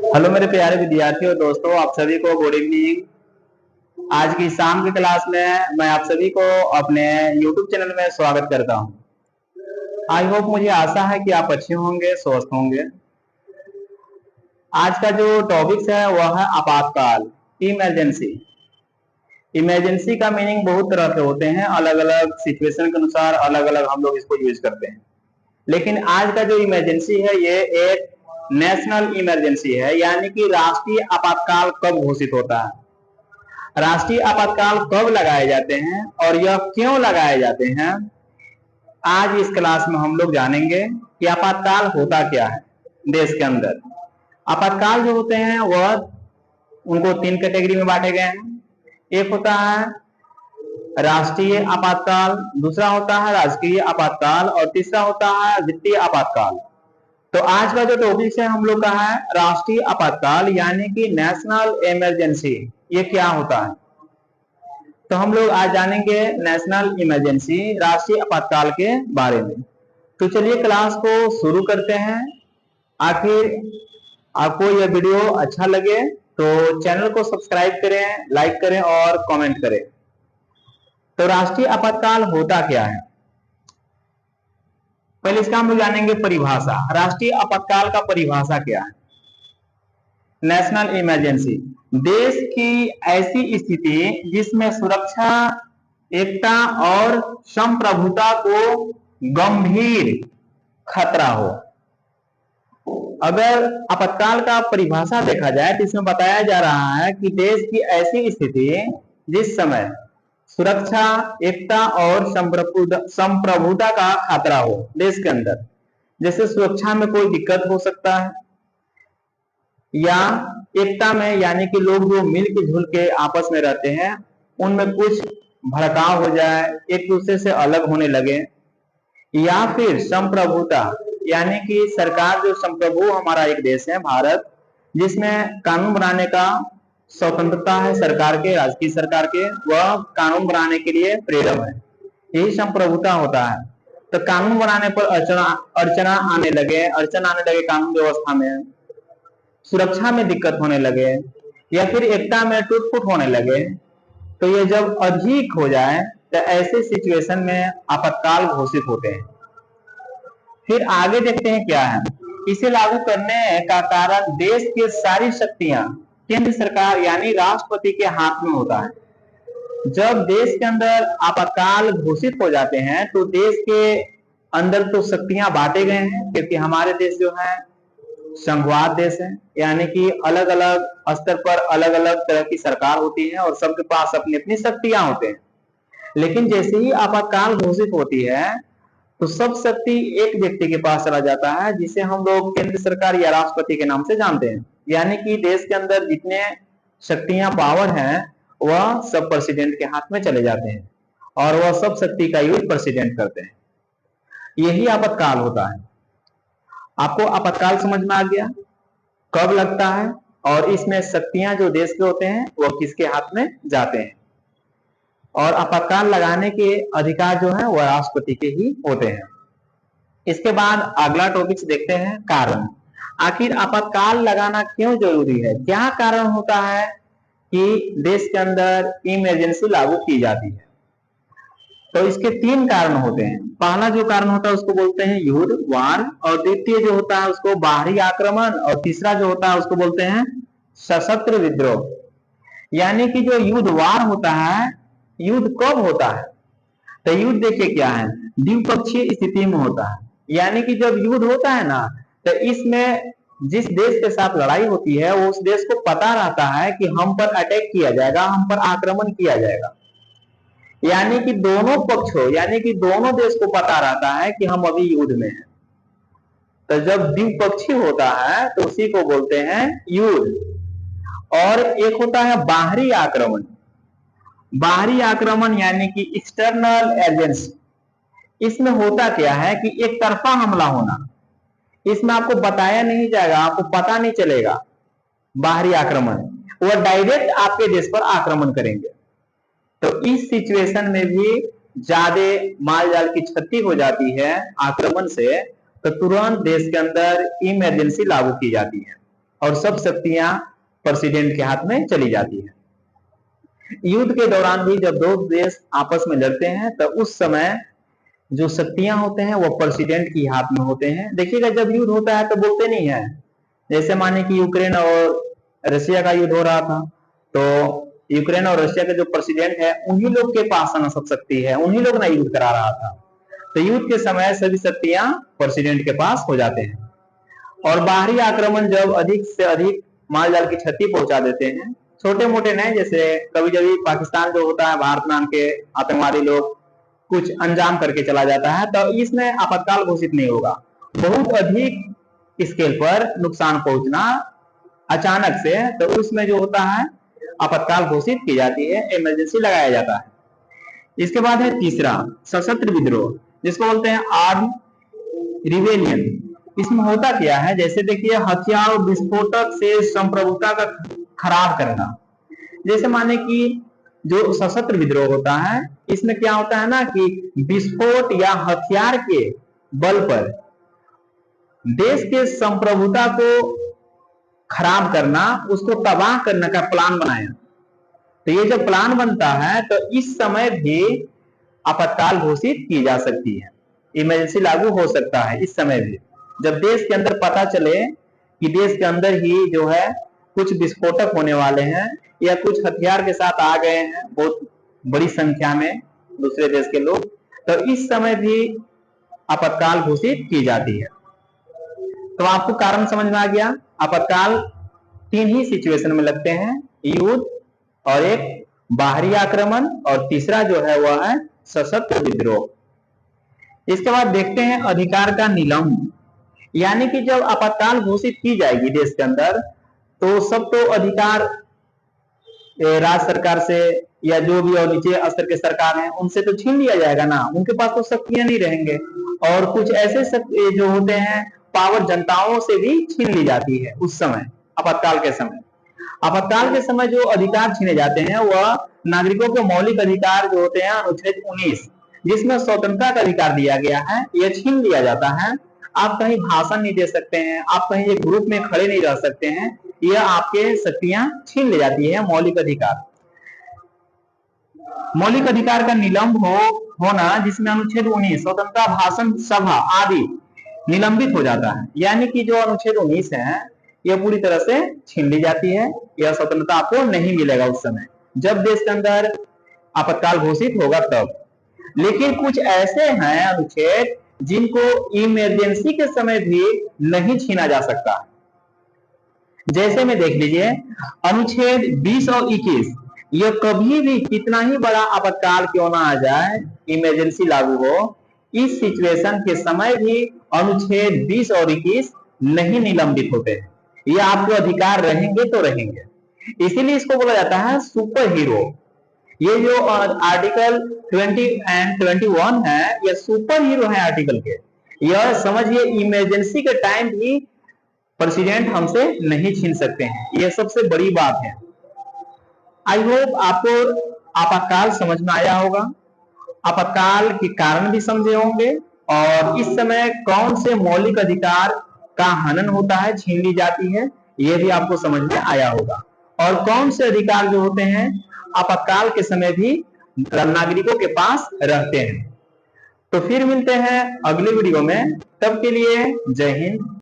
Hello मेरे प्यारे विद्यार्थियों दोस्तों, आप सभी को गुड इवनिंग। आज की शाम की क्लास में मैं आप सभी को अपने YouTube चैनल में स्वागत करता हूं। आई होप, मुझे आशा है कि आप अच्छे होंगे, स्वस्थ होंगे। आज का जो टॉपिक्स है वह है आपातकाल, इमरजेंसी। इमरजेंसी का मीनिंग बहुत तरह के होते हैं, अलग अलग सिचुएशन के अनुसार अलग अलग हम लोग इसको यूज करते हैं। लेकिन आज का जो इमरजेंसी है ये एक नेशनल इमरजेंसी है, यानी कि राष्ट्रीय आपातकाल कब घोषित होता है, राष्ट्रीय आपातकाल कब लगाए जाते हैं और यह क्यों लगाए जाते हैं। आज इस क्लास में हम लोग जानेंगे कि आपातकाल होता क्या है देश के अंदर। आपातकाल जो होते हैं वह उनको 3 कैटेगरी में बांटे गए हैं। एक होता है राष्ट्रीय आपातकाल, दूसरा होता है राजकीय आपातकाल और तीसरा होता है वित्तीय आपातकाल। तो आज का जो टॉपिक है हम लोग का है राष्ट्रीय आपातकाल, यानी कि नेशनल इमरजेंसी। ये क्या होता है, तो हम लोग आज जानेंगे नेशनल इमरजेंसी, राष्ट्रीय आपातकाल के बारे में। तो चलिए क्लास को शुरू करते हैं। आखिर आपको यह वीडियो अच्छा लगे तो चैनल को सब्सक्राइब करें, लाइक करें और कमेंट करें। तो राष्ट्रीय आपातकाल होता क्या है, पहले इसका हम लोग जानेंगे परिभाषा। राष्ट्रीय आपातकाल का परिभाषा क्या है। नेशनल इमरजेंसी, देश की ऐसी स्थिति जिसमें सुरक्षा, एकता और संप्रभुता को गंभीर खतरा हो। अगर आपातकाल का परिभाषा देखा जाए तो इसमें बताया जा रहा है कि देश की ऐसी स्थिति जिस समय सुरक्षा, एकता और संप्रभुता का खतरा हो देश के अंदर। जैसे सुरक्षा में कोई दिक्कत हो सकता है, या एकता में यानी कि लोग जो मिलके जुल के आपस में रहते हैं उनमें कुछ भड़काव हो जाए, एक दूसरे से अलग होने लगे। या फिर संप्रभुता, यानी कि सरकार, जो संप्रभु हमारा एक देश है भारत, जिसमें कानून बनाने का स्वतंत्रता है सरकार के, राजकीय सरकार के, वह कानून बनाने के लिए प्रेरक है, यही संप्रभुता होता है। तो कानून बनाने पर अड़चना आने लगे कानून व्यवस्था में, सुरक्षा में दिक्कत होने लगे, या फिर एकता में टूट फूट होने लगे, तो ये जब अधिक हो जाए तो ऐसे सिचुएशन में आपातकाल घोषित होते हैं। फिर आगे देखते हैं क्या है। इसे लागू करने का कारण देश की सारी शक्तियां केंद्र सरकार यानी राष्ट्रपति के हाथ में होता है। जब देश के अंदर आपातकाल घोषित हो जाते हैं तो देश के अंदर तो शक्तियां बांटे गए हैं, क्योंकि हमारे देश जो है संघवाद देश है, यानी कि अलग अलग स्तर पर अलग अलग तरह की सरकार होती है और सबके पास अपनी अपनी शक्तियां होते हैं। लेकिन जैसे ही आपातकाल घोषित होती है तो सब शक्ति एक व्यक्ति के पास चला जाता है, जिसे हम लोग केंद्र सरकार या राष्ट्रपति के नाम से जानते हैं। यानी कि देश के अंदर जितने शक्तियां, पावर हैं, वह सब प्रेसिडेंट के हाथ में चले जाते हैं और वह सब शक्ति का यूज प्रेसिडेंट करते हैं। यही आपातकाल होता है। आपको आपातकाल समझ में आ गया, कब लगता है और इसमें शक्तियां जो देश के होते हैं वह किसके हाथ में जाते हैं, और आपातकाल लगाने के अधिकार जो है वह राष्ट्रपति के ही होते हैं। इसके बाद अगला टॉपिक देखते हैं, कारण। आखिर आपातकाल लगाना क्यों जरूरी है, क्या कारण होता है कि देश के अंदर इमरजेंसी लागू की जाती है। तो इसके 3 कारण होते हैं। पहला जो कारण होता है उसको बोलते हैं युद्ध, वार, और द्वितीय जो होता है उसको बाहरी आक्रमण, और तीसरा जो होता है उसको बोलते हैं सशस्त्र विद्रोह। यानी कि जो युद्ध, वार होता है, युद्ध कब होता है, तो युद्ध देखिए क्या है, द्विपक्षीय स्थिति में होता है। यानी कि जब युद्ध होता है ना, तो इसमें जिस देश के साथ लड़ाई होती है वो उस देश को पता रहता है कि हम पर अटैक किया जाएगा, हम पर आक्रमण किया जाएगा। यानी कि दोनों पक्षों, यानी कि दोनों देश को पता रहता है कि हम अभी युद्ध में हैं। तो जब द्विपक्षीय होता है तो उसी को बोलते हैं युद्ध। और एक होता है बाहरी आक्रमण। बाहरी आक्रमण यानी कि एक्सटर्नल एजेंसी। इसमें होता क्या है कि एक तरफा हमला होना, इसमें आपको बताया नहीं जाएगा, आपको पता नहीं चलेगा। बाहरी आक्रमण, वह डायरेक्ट आपके देश पर आक्रमण करेंगे। तो इस सिचुएशन में भी ज्यादा माल जाल की क्षति हो जाती है आक्रमण से, तो तुरंत देश के अंदर इमरजेंसी लागू की जाती है। और सब शक्तियां प्रेसिडेंट के हाथ में चली जाती है। युद्ध के दौरान भी जब दो देश आपस में लड़ते हैं तो उस समय जो शक्तियां होते हैं वो प्रेसिडेंट के हाथ में होते हैं। देखिएगा जब युद्ध होता है तो बोलते नहीं है, जैसे माने कि यूक्रेन और रशिया का युद्ध हो रहा था, तो यूक्रेन और रशिया के जो प्रेसिडेंट है उन्हीं लोग के पास सब शक्ति है, उन्हीं लोग ना युद्ध करा रहा था। तो युद्ध के समय सभी शक्तियां प्रेसिडेंट के पास हो जाते हैं। और बाहरी आक्रमण जब अधिक से अधिक माल जाल की क्षति पहुंचा देते हैं, छोटे मोटे नहीं, जैसे कभी कभी पाकिस्तान जो होता है भारत नाम के आतंकवादी लोग कुछ अंजाम करके चला जाता है, तो इसमें आपातकाल घोषित नहीं होगा। बहुत अधिक स्केल पर नुकसान पहुंचना अचानक से, तो उसमें जो होता है आपातकाल घोषित की जाती है, इमरजेंसी लगाया जाता है। इसके बाद है तीसरा सशस्त्र विद्रोह, जिसको बोलते हैं आर्म रिवेलियन। इसमें होता क्या है, जैसे देखिए हथियार और विस्फोटक से संप्रभुता का खराब करना। जैसे माने कि जो सशस्त्र विद्रोह होता है इसमें क्या होता है ना कि विस्फोट या हथियार के बल पर देश के संप्रभुता को खराब करना, उसको तबाह करने का प्लान बनाया। तो ये जब प्लान बनता है तो इस समय भी आपातकाल घोषित की जा सकती है, इमरजेंसी लागू हो सकता है इस समय भी। जब देश के अंदर पता चले कि देश के अंदर ही जो है कुछ विस्फोटक होने वाले हैं या कुछ हथियार के साथ आ गए हैं बहुत बड़ी संख्या में दूसरे देश के लोग, तो इस समय भी आपातकाल घोषित की जाती है। तो आपको कारण समझ में आ गया। आपातकाल तीन ही सिचुएशन में लगते हैं, युद्ध और एक बाहरी आक्रमण और तीसरा जो है वह है सशस्त्र विद्रोह। इसके बाद देखते हैं अधिकार का निलंबन, यानी कि जब आपातकाल घोषित की जाएगी देश के अंदर तो सब तो अधिकार राज्य सरकार से या जो भी और नीचे स्तर के सरकार हैं उनसे तो छीन लिया जाएगा ना, उनके पास तो शक्तियां नहीं रहेंगे। और कुछ ऐसे जो होते हैं पावर जनताओं से भी छीन ली जाती है उस समय आपातकाल के समय। आपातकाल के समय जो अधिकार छीने जाते हैं वह नागरिकों के मौलिक अधिकार जो होते हैं अनुच्छेद 19 जिसमें स्वतंत्रता का अधिकार दिया गया है, यह छीन लिया जाता है। आप कहीं भाषण नहीं दे सकते हैं, आप कहीं एक ग्रुप में खड़े नहीं रह सकते हैं, यह आपके शक्तियां छीन ले जाती है। मौलिक अधिकार, मौलिक अधिकार का निलंब होना जिसमें अनुच्छेद 19 स्वतंत्रता भाषण सभा आदि निलंबित हो जाता है, यानी कि जो अनुच्छेद 19 है यह पूरी तरह से छीन ली जाती है, यह स्वतंत्रता आपको नहीं मिलेगा उस समय जब देश के अंदर आपातकाल घोषित होगा तब। लेकिन कुछ ऐसे हैं अनुच्छेद जिनको इमरजेंसी के समय भी नहीं छीना जा सकता। जैसे में देख लीजिए अनुच्छेद 20 और 21, यह कभी भी कितना ही बड़ा आपातकाल क्यों ना आ जाए, इमरजेंसी लागू हो, इस सिचुएशन के समय भी अनुच्छेद 20 और 21 नहीं निलंबित होते हैं, ये आपके अधिकार रहेंगे तो रहेंगे। इसीलिए इसको बोला जाता है सुपर हीरो। ये जो आर्टिकल 20 एंड 21 है ये सुपर हीरो है आर्टिकल के। यह समझिए इमरजेंसी के टाइम भी प्रेसिडेंट हमसे नहीं छीन सकते हैं, यह सबसे बड़ी बात है। आई होप आपको आपातकाल समझ में आया होगा, आपातकाल के कारण भी समझे होंगे और इस समय कौन से मौलिक अधिकार का हनन होता है, छीन ली जाती है, यह भी आपको समझ में आया होगा। और कौन से अधिकार जो होते हैं आपातकाल के समय भी नागरिकों के पास रहते हैं। तो फिर मिलते हैं अगले वीडियो में, तब के लिए जय हिंद।